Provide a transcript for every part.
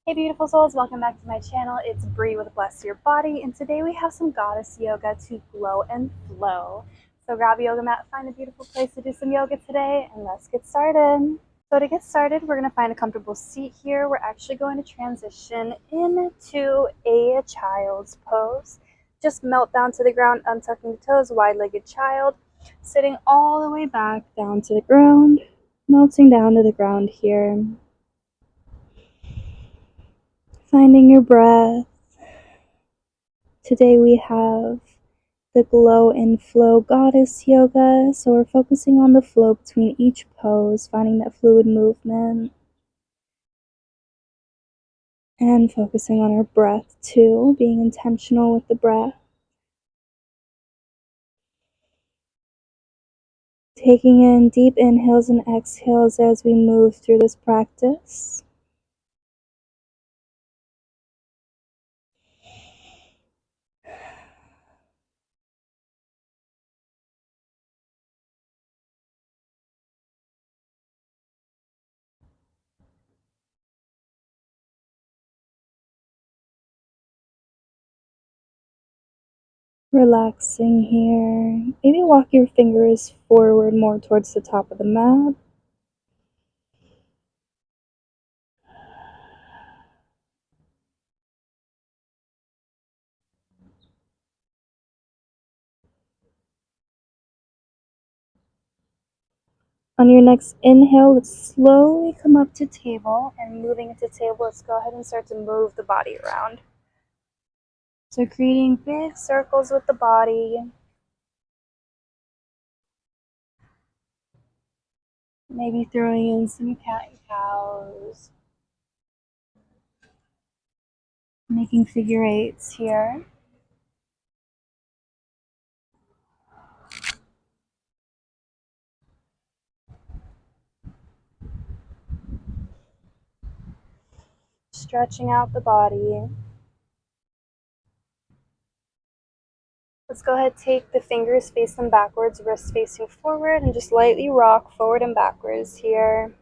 Hey beautiful souls, welcome back to my channel. It's Bri with Bless Your Body, and today we have some goddess yoga to glow and flow. So grab a yoga mat, find a beautiful place to do some yoga today, and let's get started. So to get started, we're going to find a comfortable seat here. We're actually going to transition into a child's pose. Just melt down to the ground, untucking the toes, wide-legged child, sitting all the way back down to the ground, melting down to the ground here. Finding your breath. Today we have the glow and flow goddess yoga, so we're focusing on the flow between each pose, finding that fluid movement, and focusing on our breath too, being intentional with the breath. Taking in deep inhales and exhales as we move through this practice. Relaxing here. Maybe walk your fingers forward more towards the top of the mat. On your next inhale, let's slowly come up to table, and moving into table, let's go ahead and start to move the body around. So creating big circles with the body. Maybe throwing in some cat and cows. Making figure eights here. Stretching out the body. Let's go ahead, take the fingers, face them backwards, wrists facing forward, and just lightly rock forward and backwards here.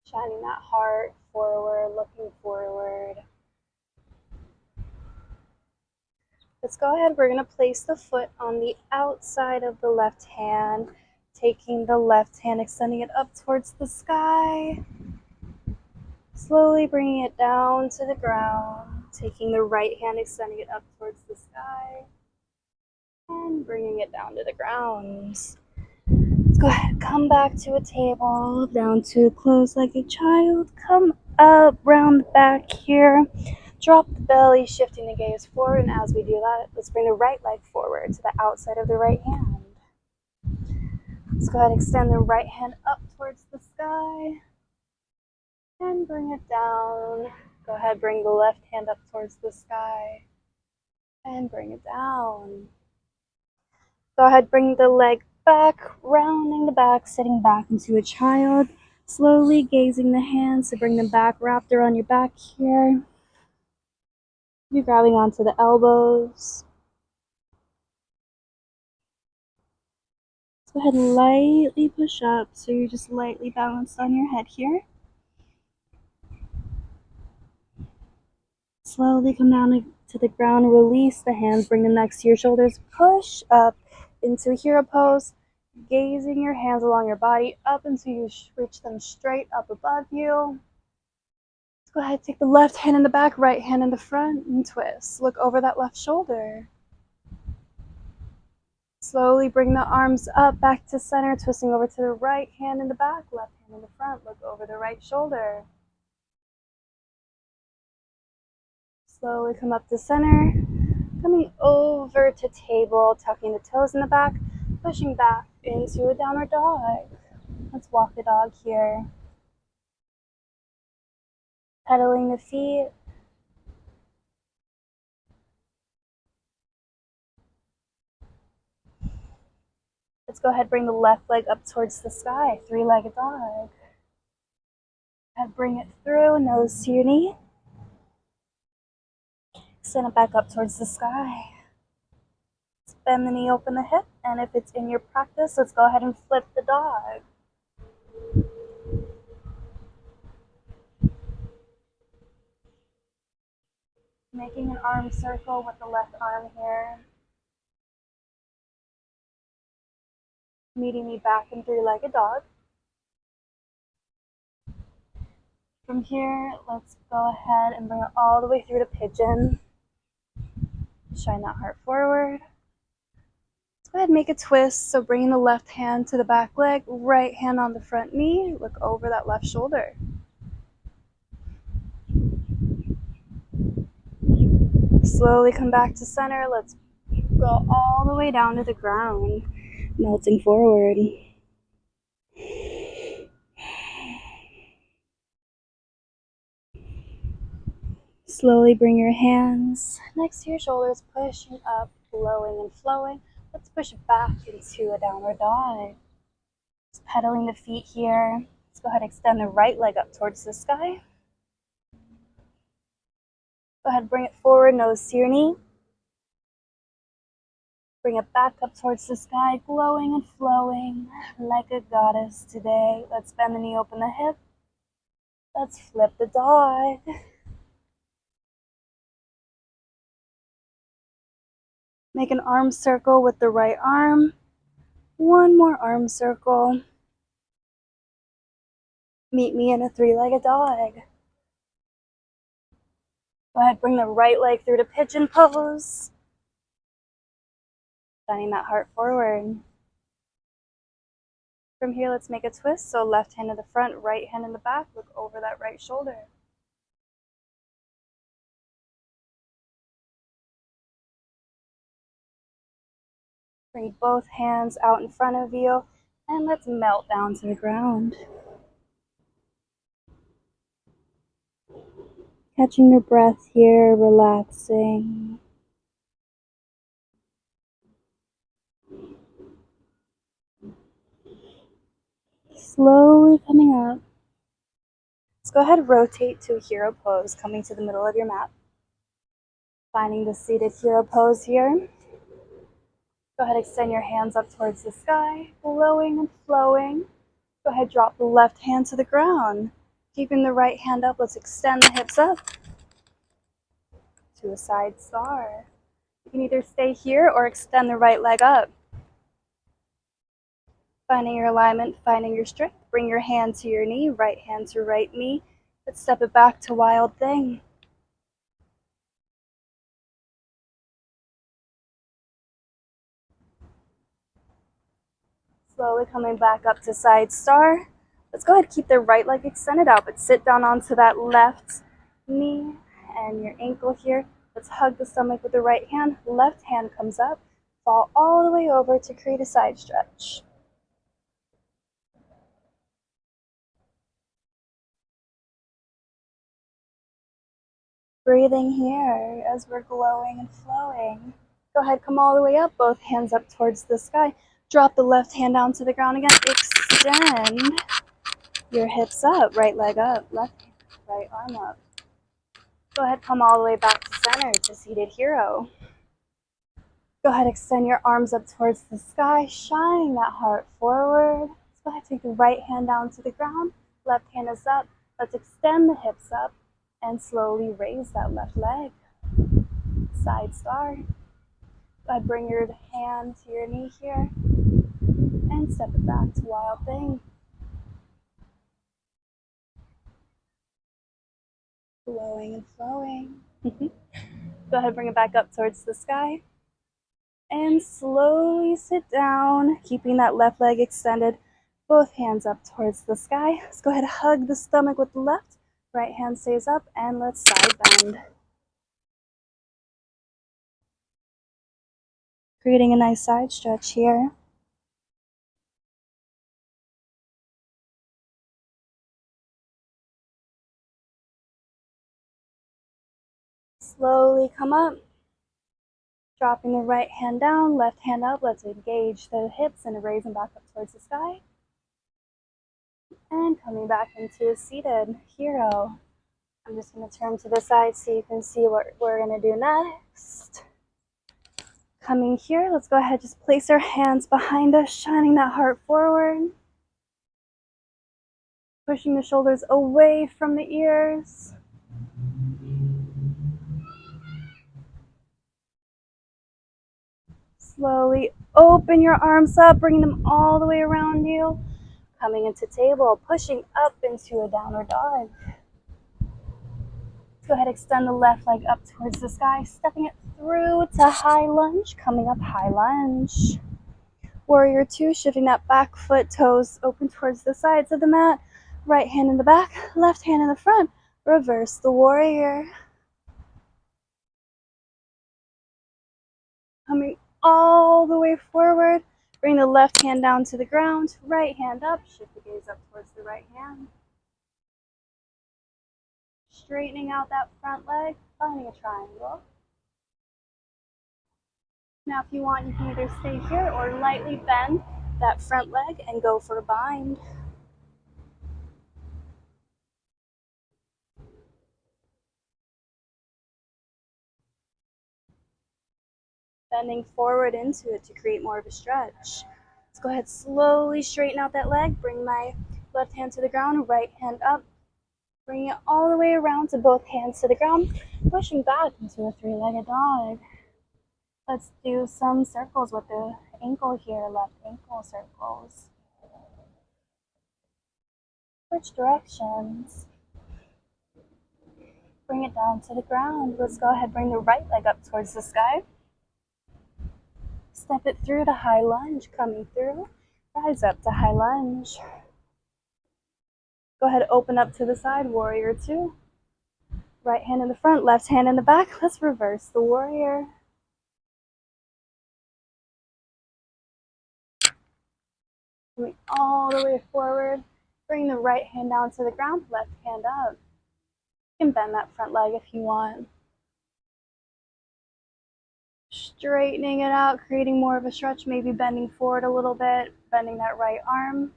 Shining that heart forward, looking forward. Let's go ahead, we're going to place the foot on the outside of the left hand, taking the left hand, extending it up towards the sky. Slowly bringing it down to the ground, taking the right hand, extending it up towards the sky, and bringing it down to the ground. Let's go ahead, come back to a table, down to closed-legged child, come up, round the back here, drop the belly, shifting the gaze forward, and as we do that, let's bring the right leg forward to the outside of the right hand. Let's go ahead and extend the right hand up towards the sky, and bring it down. Go ahead, bring the left hand up towards the sky, and bring it down. Go ahead, bring the leg back, rounding the back, sitting back into a child, slowly gazing the hands to bring them back, wrapped around your back here. You're grabbing onto the elbows. Go ahead and lightly push up, so you're just lightly balanced on your head here. Slowly come down to the ground, release the hands, bring them next to your shoulders, push up into a hero pose, gazing your hands along your body up until you reach them straight up above you. Let's go ahead, take the left hand in the back, right hand in the front, and twist. Look over that left shoulder. Slowly bring the arms up, back to center, twisting over to the right hand in the back, left hand in the front. Look over the right shoulder. Slowly come up to center, coming over to table, tucking the toes in the back, pushing back into a downward dog. Let's walk the dog here. Pedaling the feet. Let's go ahead, bring the left leg up towards the sky, three-legged dog. And bring it through, nose to your knee. Send it back up towards the sky. Let's bend the knee, open the hip, and if it's in your practice, let's go ahead and flip the dog. Making an arm circle with the left arm here. Meeting me back in three-legged dog. From here, let's go ahead and bring it all the way through to pigeon. Shine that heart forward. Let's go ahead and make a twist. So bringing the left hand to the back leg, right hand on the front knee, look over that left shoulder. Slowly come back to center. Let's go all the way down to the ground, melting forward. Slowly bring your hands next to your shoulders, pushing up, blowing and flowing. Let's push back into a downward dog. Just pedaling the feet here. Let's go ahead and extend the right leg up towards the sky. Go ahead, bring it forward, nose to your knee. Bring it back up towards the sky, glowing and flowing like a goddess today. Let's bend the knee, open the hip. Let's flip the dog. Make an arm circle with the right arm. One more arm circle. Meet me in a three-legged dog. Go ahead, bring the right leg through to pigeon pose. Shining that heart forward. From here, let's make a twist. So left hand in the front, right hand in the back. Look over that right shoulder. Bring both hands out in front of you, and let's melt down to the ground. Catching your breath here, relaxing. Slowly coming up. Let's go ahead and rotate to a hero pose, coming to the middle of your mat. Finding the seated hero pose here. Go ahead, extend your hands up towards the sky, glowing and flowing. Go ahead, drop the left hand to the ground. Keeping the right hand up, let's extend the hips up to a side star. You can either stay here or extend the right leg up. Finding your alignment, finding your strength. Bring your hand to your knee, right hand to right knee. Let's step it back to wild thing. Slowly coming back up to side star. Let's go ahead, keep the right leg extended out, but sit down onto that left knee and your ankle here. Let's hug the stomach with the right hand. Left hand comes up. Fall all the way over to create a side stretch. Breathing here as we're glowing and flowing. Go ahead, come all the way up, both hands up towards the sky. Drop the left hand down to the ground again. Extend your hips up, right leg up, left, right arm up. Go ahead, come all the way back to center to seated hero. Go ahead, extend your arms up towards the sky, shining that heart forward. Let's go ahead, take the right hand down to the ground. Left hand is up. Let's extend the hips up and slowly raise that left leg. Side star. Go ahead, bring your hand to your knee here and step it back to wild thing. Glowing and flowing. Go ahead, bring it back up towards the sky. And slowly sit down, keeping that left leg extended. Both hands up towards the sky. Let's go ahead and hug the stomach with the left. Right hand stays up, and let's side bend. Creating a nice side stretch here. Slowly come up. Dropping the right hand down, left hand up. Let's engage the hips and raise them back up towards the sky. And coming back into a seated hero. I'm just going to turn to the side so you can see what we're going to do next. Coming here, let's go ahead, just place our hands behind us, shining that heart forward. Pushing the shoulders away from the ears. Slowly open your arms up, bringing them all the way around you. Coming into table, pushing up into a downward dog. Go ahead, extend the left leg up towards the sky, stepping it through to high lunge, coming up high lunge. Warrior two, shifting that back foot, toes open towards the sides of the mat. Right hand in the back, left hand in the front. Reverse the warrior. Coming all the way forward. Bring the left hand down to the ground, right hand up, shift the gaze up towards the right hand. Straightening out that front leg, finding a triangle. Now if you want, you can either stay here or lightly bend that front leg and go for a bind. Bending forward into it to create more of a stretch. Let's go ahead, slowly straighten out that leg, bring my left hand to the ground, right hand up, bring it all the way around to both hands to the ground, pushing back into a three-legged dog. Let's do some circles with the ankle here, left ankle circles. Switch directions. Bring it down to the ground. Let's go ahead, bring the right leg up towards the sky. Step it through to high lunge, coming through. Rise up to high lunge. Go ahead, open up to the side, warrior two. Right hand in the front, left hand in the back. Let's reverse the warrior. Coming all the way forward. Bring the right hand down to the ground, left hand up. You can bend that front leg if you want. Straightening it out, creating more of a stretch, maybe bending forward a little bit, bending that right arm.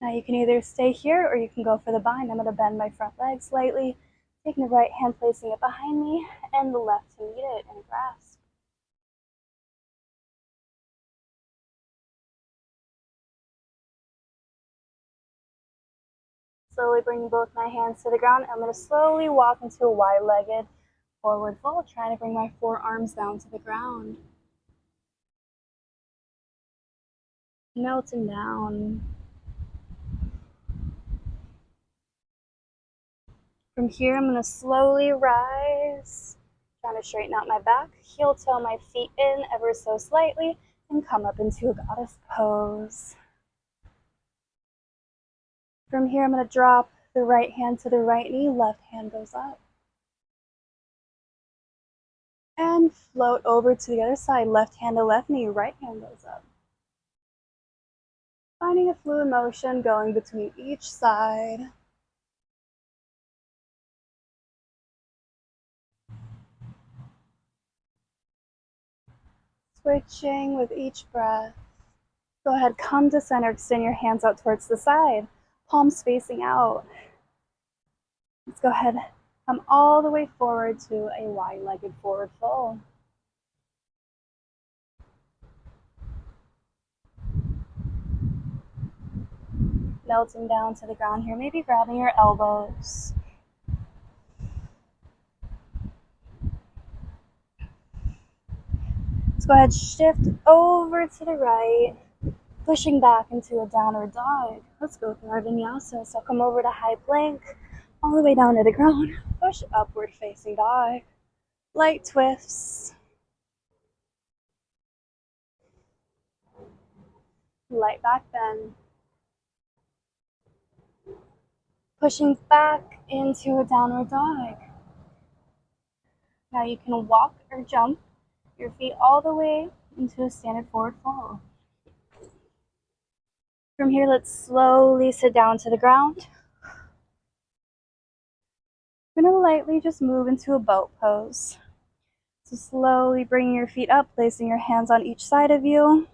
Now you can either stay here or you can go for the bind. I'm going to bend my front leg slightly, taking the right hand, placing it behind me, and the left to meet it and grasp. Slowly bringing both my hands to the ground. I'm going to slowly walk into a wide-legged forward fold, trying to bring my forearms down to the ground. Melting down. From here, I'm going to slowly rise, trying to straighten out my back, heel toe my feet in ever so slightly, and come up into a goddess pose. From here, I'm going to drop the right hand to the right knee, left hand goes up. And float over to the other side, left hand to left knee, right hand goes up. Finding a fluid motion going between each side. Switching with each breath. Go ahead, come to center, extend your hands out towards the side, palms facing out. Let's go ahead, come all the way forward to a wide-legged forward fold. Melting down to the ground here, maybe grabbing your elbows. Let's go ahead, shift over to the right, pushing back into a downward dog. Let's go through our vinyasa. So come over to high plank, all the way down to the ground, push upward facing dog. Light twists. Light back bend. Pushing back into a downward dog. Now you can walk or jump your feet all the way into a standard forward fold. From here, let's slowly sit down to the ground. We're going to lightly just move into a boat pose. So slowly bringing your feet up, placing your hands on each side of you.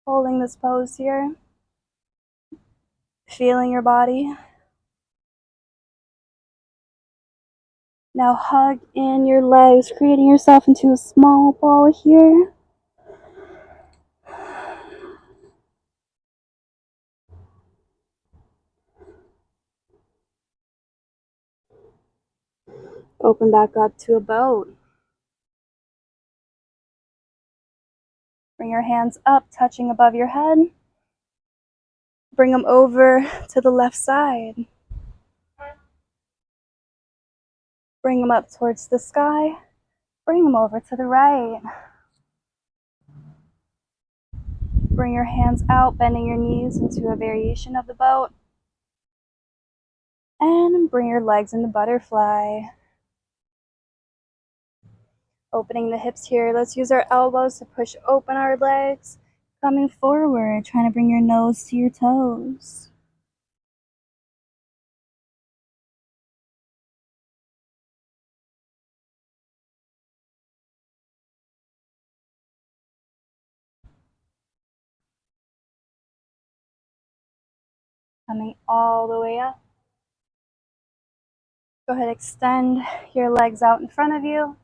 Holding this pose here. Feeling your body. Now hug in your legs, creating yourself into a small ball here. Open back up to a boat. Bring your hands up, touching above your head. Bring them over to the left side. Bring them up towards the sky. Bring them over to the right. Bring your hands out, bending your knees into a variation of the boat. And bring your legs into butterfly. Opening the hips here. Let's use our elbows to push open our legs. Coming forward, trying to bring your nose to your toes. Coming all the way up. Go ahead, extend your legs out in front of you.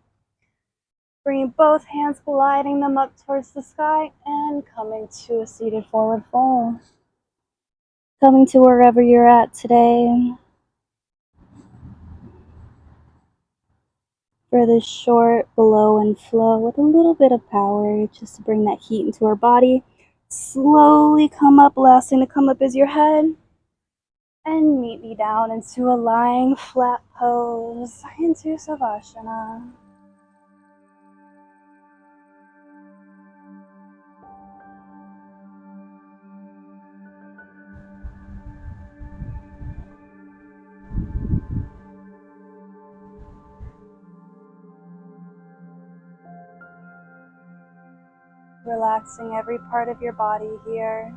Bringing both hands, gliding them up towards the sky, and coming to a seated forward fold. Coming to wherever you're at today for this short blow and flow with a little bit of power, just to bring that heat into our body. Slowly come up. Last thing to come up is your head. And meet me down into a lying flat pose, into Savasana. Relaxing every part of your body here.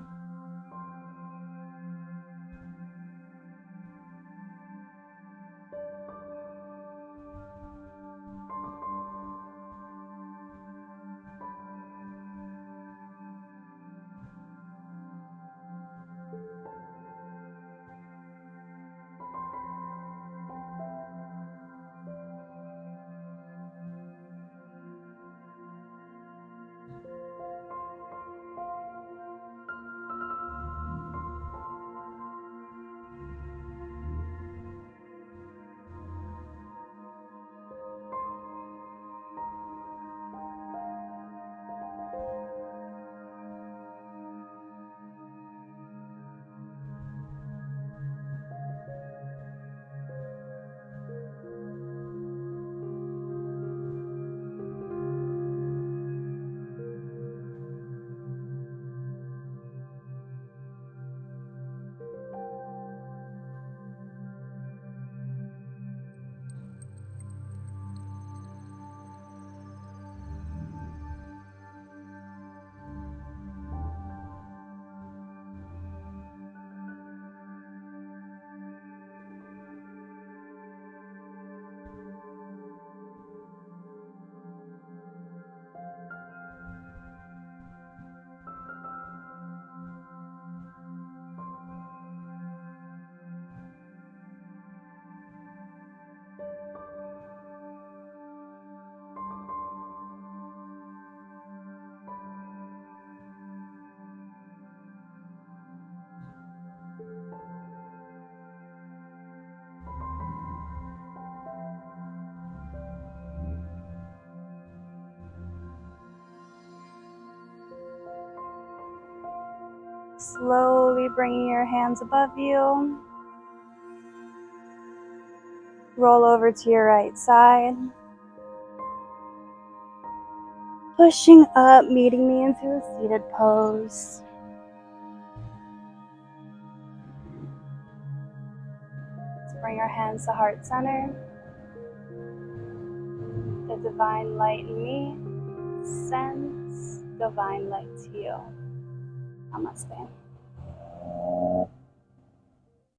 Slowly bringing your hands above you. Roll over to your right side. Pushing up, meeting me into a seated pose. Let's bring our hands to heart center. The divine light in me sends divine light to you. Namaste.